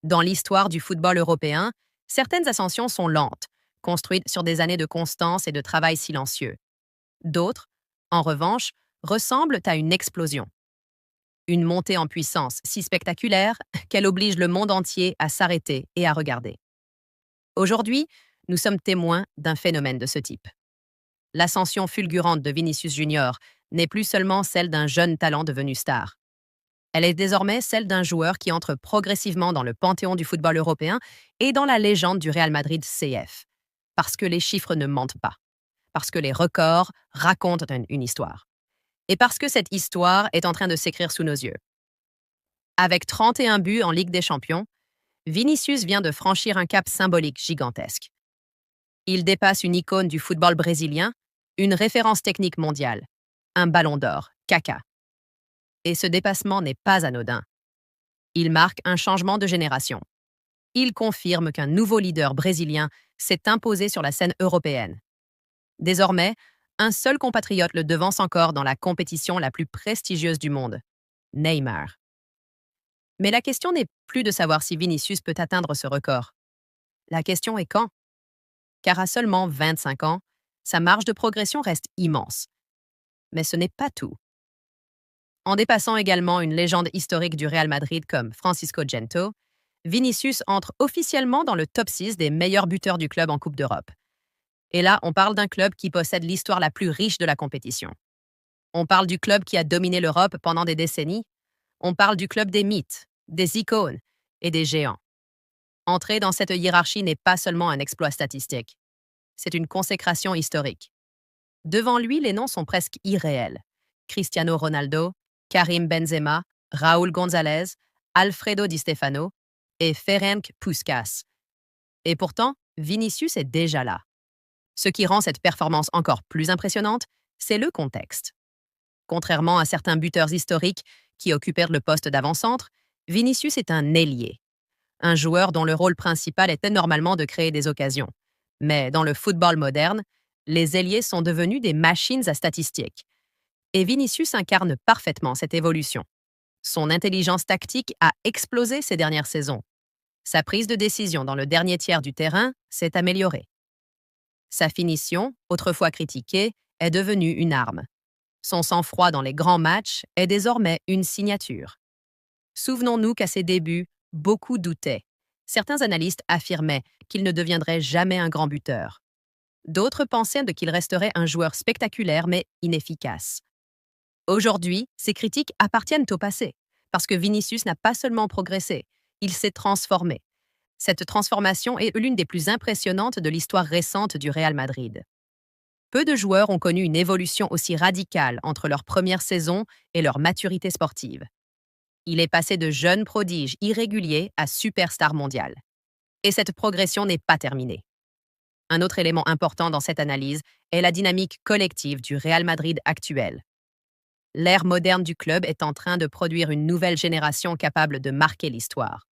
Dans l'histoire du football européen, certaines ascensions sont lentes, construites sur des années de constance et de travail silencieux. D'autres, en revanche, ressemblent à une explosion. Une montée en puissance si spectaculaire qu'elle oblige le monde entier à s'arrêter et à regarder. Aujourd'hui, nous sommes témoins d'un phénomène de ce type. L'ascension fulgurante de Vinicius Junior n'est plus seulement celle d'un jeune talent devenu star. Elle est désormais celle d'un joueur qui entre progressivement dans le panthéon du football européen et dans la légende du Real Madrid CF. Parce que les chiffres ne mentent pas. Parce que les records racontent une histoire. Et parce que cette histoire est en train de s'écrire sous nos yeux. Avec 31 buts en Ligue des Champions, Vinicius vient de franchir un cap symbolique gigantesque. Il dépasse une icône du football brésilien, une référence technique mondiale, un ballon d'or, Kaká. Et ce dépassement n'est pas anodin. Il marque un changement de génération. Il confirme qu'un nouveau leader brésilien s'est imposé sur la scène européenne. Désormais, un seul compatriote le devance encore dans la compétition la plus prestigieuse du monde, Neymar. Mais la question n'est plus de savoir si Vinicius peut atteindre ce record. La question est quand? Car à seulement 25 ans, sa marge de progression reste immense. Mais ce n'est pas tout. En dépassant également une légende historique du Real Madrid comme Francisco Gento, Vinicius entre officiellement dans le top 6 des meilleurs buteurs du club en Coupe d'Europe. Et là, on parle d'un club qui possède l'histoire la plus riche de la compétition. On parle du club qui a dominé l'Europe pendant des décennies. On parle du club des mythes, des icônes et des géants. Entrer dans cette hiérarchie n'est pas seulement un exploit statistique. C'est une consécration historique. Devant lui, les noms sont presque irréels. Cristiano Ronaldo, Karim Benzema, Raúl González, Alfredo Di Stefano et Ferenc Puskás. Et pourtant, Vinicius est déjà là. Ce qui rend cette performance encore plus impressionnante, c'est le contexte. Contrairement à certains buteurs historiques qui occupèrent le poste d'avant-centre, Vinicius est un ailier. Un joueur dont le rôle principal était normalement de créer des occasions. Mais dans le football moderne, les ailiers sont devenus des machines à statistiques. Et Vinicius incarne parfaitement cette évolution. Son intelligence tactique a explosé ces dernières saisons. Sa prise de décision dans le dernier tiers du terrain s'est améliorée. Sa finition, autrefois critiquée, est devenue une arme. Son sang-froid dans les grands matchs est désormais une signature. Souvenons-nous qu'à ses débuts, beaucoup doutaient. Certains analystes affirmaient qu'il ne deviendrait jamais un grand buteur. D'autres pensaient qu'il resterait un joueur spectaculaire mais inefficace. Aujourd'hui, ces critiques appartiennent au passé, parce que Vinicius n'a pas seulement progressé, il s'est transformé. Cette transformation est l'une des plus impressionnantes de l'histoire récente du Real Madrid. Peu de joueurs ont connu une évolution aussi radicale entre leur première saison et leur maturité sportive. Il est passé de jeune prodige irrégulier à superstar mondial. Et cette progression n'est pas terminée. Un autre élément important dans cette analyse est la dynamique collective du Real Madrid actuel. L'ère moderne du club est en train de produire une nouvelle génération capable de marquer l'histoire.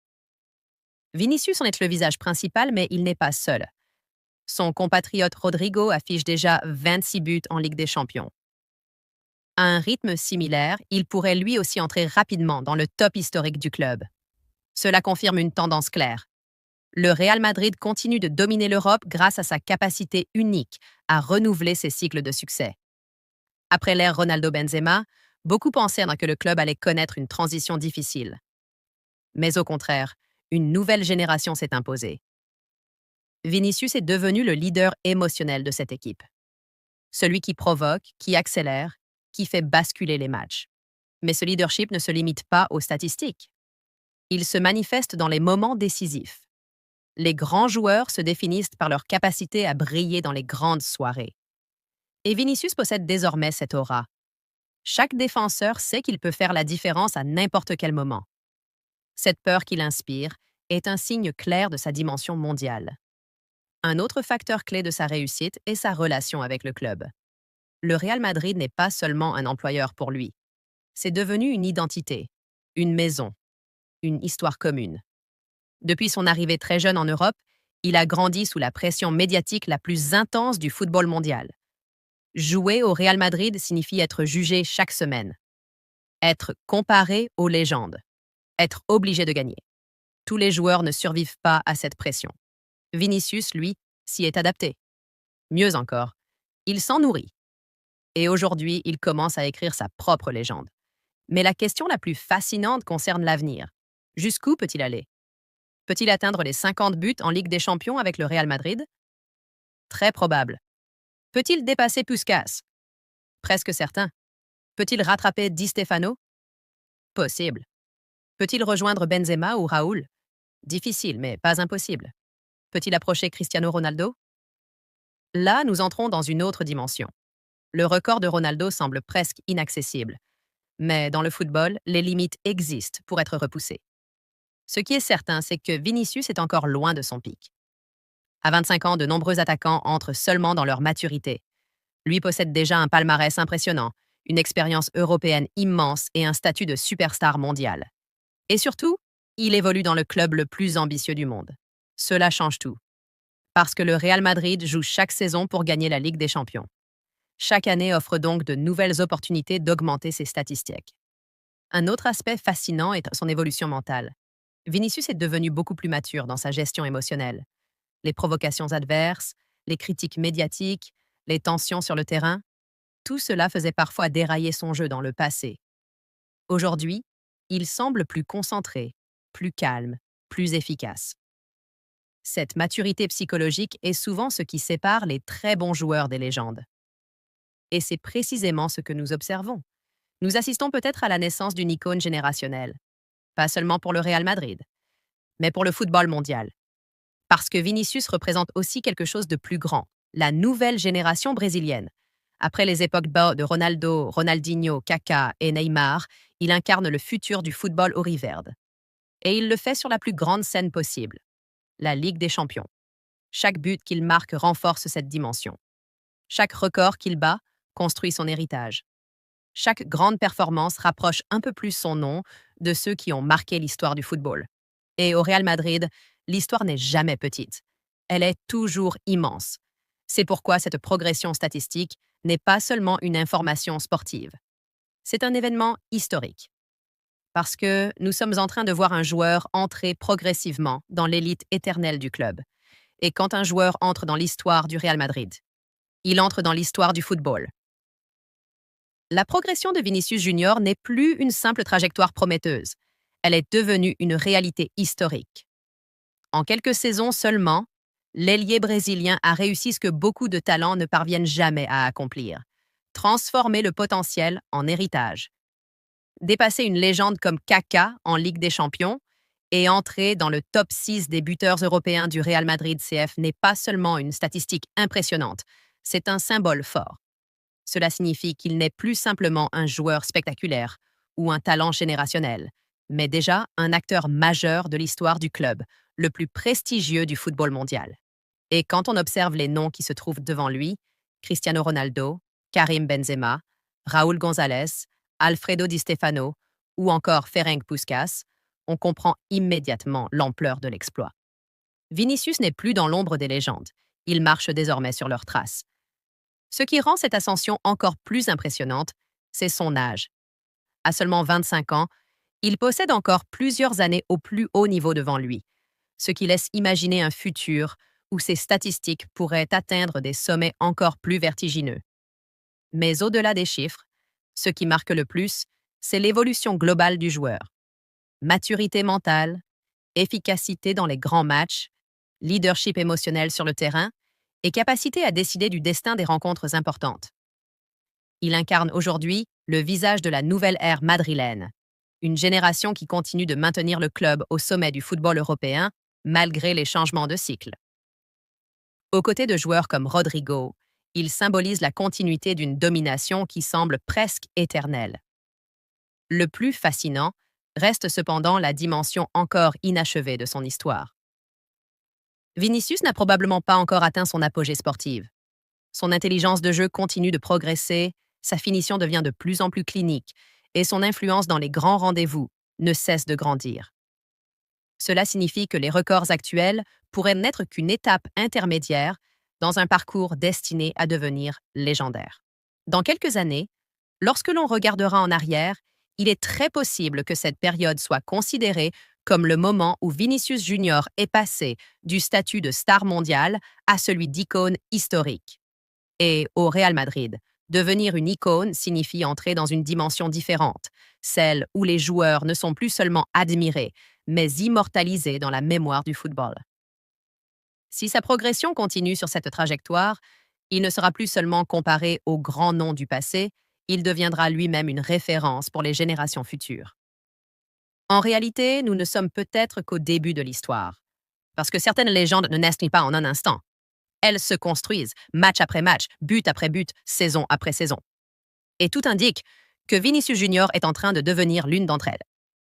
Vinicius en est le visage principal, mais il n'est pas seul. Son compatriote Rodrigo affiche déjà 26 buts en Ligue des Champions. À un rythme similaire, il pourrait lui aussi entrer rapidement dans le top historique du club. Cela confirme une tendance claire. Le Real Madrid continue de dominer l'Europe grâce à sa capacité unique à renouveler ses cycles de succès. Après l'ère Ronaldo-Benzema, beaucoup pensèrent que le club allait connaître une transition difficile. Mais au contraire, une nouvelle génération s'est imposée. Vinicius est devenu le leader émotionnel de cette équipe. Celui qui provoque, qui accélère, qui fait basculer les matchs. Mais ce leadership ne se limite pas aux statistiques. Il se manifeste dans les moments décisifs. Les grands joueurs se définissent par leur capacité à briller dans les grandes soirées. Et Vinicius possède désormais cette aura. Chaque défenseur sait qu'il peut faire la différence à n'importe quel moment. Cette peur qu'il inspire est un signe clair de sa dimension mondiale. Un autre facteur clé de sa réussite est sa relation avec le club. Le Real Madrid n'est pas seulement un employeur pour lui. C'est devenu une identité, une maison, une histoire commune. Depuis son arrivée très jeune en Europe, il a grandi sous la pression médiatique la plus intense du football mondial. Jouer au Real Madrid signifie être jugé chaque semaine. Être comparé aux légendes. Être obligé de gagner. tous les joueurs ne survivent pas à cette pression. Vinicius, lui, s'y est adapté. Mieux encore, il s'en nourrit. Et aujourd'hui, il commence à écrire sa propre légende. Mais la question la plus fascinante concerne l'avenir. Jusqu'où peut-il aller? Peut-il atteindre les 50 buts en Ligue des Champions avec le Real Madrid? Très probable. Peut-il dépasser Puskás? Presque certain. Peut-il rattraper Di Stefano? Possible. Peut-il rejoindre Benzema ou Raoul? Difficile, mais pas impossible. Peut-il approcher Cristiano Ronaldo? Là, nous entrons dans une autre dimension. Le record de Ronaldo semble presque inaccessible. Mais dans le football, les limites existent pour être repoussées. Ce qui est certain, c'est que Vinicius est encore loin de son pic. À 25 ans, de nombreux attaquants entrent seulement dans leur maturité. Lui possède déjà un palmarès impressionnant, une expérience européenne immense et un statut de superstar mondial. Et surtout, il évolue dans le club le plus ambitieux du monde. Cela change tout. Parce que le Real Madrid joue chaque saison pour gagner la Ligue des Champions. Chaque année offre donc de nouvelles opportunités d'augmenter ses statistiques. Un autre aspect fascinant est son évolution mentale. Vinicius est devenu beaucoup plus mature dans sa gestion émotionnelle. Les provocations adverses, les critiques médiatiques, les tensions sur le terrain, tout cela faisait parfois dérailler son jeu dans le passé. Aujourd'hui, il semble plus concentré, plus calme, plus efficace. Cette maturité psychologique est souvent ce qui sépare les très bons joueurs des légendes. Et c'est précisément ce que nous observons. Nous assistons peut-être à la naissance d'une icône générationnelle, pas seulement pour le Real Madrid, mais pour le football mondial. Parce que Vinicius représente aussi quelque chose de plus grand, la nouvelle génération brésilienne. Après les époques de Ronaldo, Ronaldinho, Kaká et Neymar, il incarne le futur du football auriverde. Et il le fait sur la plus grande scène possible, la Ligue des Champions. Chaque but qu'il marque renforce cette dimension. Chaque record qu'il bat construit son héritage. Chaque grande performance rapproche un peu plus son nom de ceux qui ont marqué l'histoire du football. Et au Real Madrid, l'histoire n'est jamais petite. Elle est toujours immense. C'est pourquoi cette progression statistique n'est pas seulement une information sportive. C'est un événement historique. Parce que nous sommes en train de voir un joueur entrer progressivement dans l'élite éternelle du club. Et quand un joueur entre dans l'histoire du Real Madrid, il entre dans l'histoire du football. La progression de Vinicius Junior n'est plus une simple trajectoire prometteuse. Elle est devenue une réalité historique. En quelques saisons seulement, l'ailier brésilien a réussi ce que beaucoup de talents ne parviennent jamais à accomplir: transformer le potentiel en héritage. Dépasser une légende comme Kaká en Ligue des Champions et entrer dans le top 6 des buteurs européens du Real Madrid CF n'est pas seulement une statistique impressionnante, c'est un symbole fort. Cela signifie qu'il n'est plus simplement un joueur spectaculaire ou un talent générationnel, mais déjà un acteur majeur de l'histoire du club, le plus prestigieux du football mondial. Et quand on observe les noms qui se trouvent devant lui, Cristiano Ronaldo, Karim Benzema, Raúl González, Alfredo Di Stefano ou encore Ferenc Puskás, on comprend immédiatement l'ampleur de l'exploit. Vinicius n'est plus dans l'ombre des légendes, il marche désormais sur leurs traces. Ce qui rend cette ascension encore plus impressionnante, c'est son âge. À seulement 25 ans, il possède encore plusieurs années au plus haut niveau devant lui, ce qui laisse imaginer un futur où ses statistiques pourraient atteindre des sommets encore plus vertigineux. Mais au-delà des chiffres, ce qui marque le plus, c'est l'évolution globale du joueur. Maturité mentale, efficacité dans les grands matchs, leadership émotionnel sur le terrain et capacité à décider du destin des rencontres importantes. Il incarne aujourd'hui le visage de la nouvelle ère madrilène, une génération qui continue de maintenir le club au sommet du football européen malgré les changements de cycle. Aux côtés de joueurs comme Rodrigo, il symbolise la continuité d'une domination qui semble presque éternelle. Le plus fascinant reste cependant la dimension encore inachevée de son histoire. Vinicius n'a probablement pas encore atteint son apogée sportive. Son intelligence de jeu continue de progresser, sa finition devient de plus en plus clinique et son influence dans les grands rendez-vous ne cesse de grandir. Cela signifie que les records actuels pourraient n'être qu'une étape intermédiaire dans un parcours destiné à devenir légendaire. Dans quelques années, lorsque l'on regardera en arrière, il est très possible que cette période soit considérée comme le moment où Vinicius Junior est passé du statut de star mondiale à celui d'icône historique. Et au Real Madrid, devenir une icône signifie entrer dans une dimension différente, celle où les joueurs ne sont plus seulement admirés, mais immortalisés dans la mémoire du football. Si sa progression continue sur cette trajectoire, il ne sera plus seulement comparé aux grands noms du passé, il deviendra lui-même une référence pour les générations futures. En réalité, nous ne sommes peut-être qu'au début de l'histoire, parce que certaines légendes ne naissent pas en un instant. Elles se construisent, match après match, but après but, saison après saison. Et tout indique que Vinicius Junior est en train de devenir l'une d'entre elles.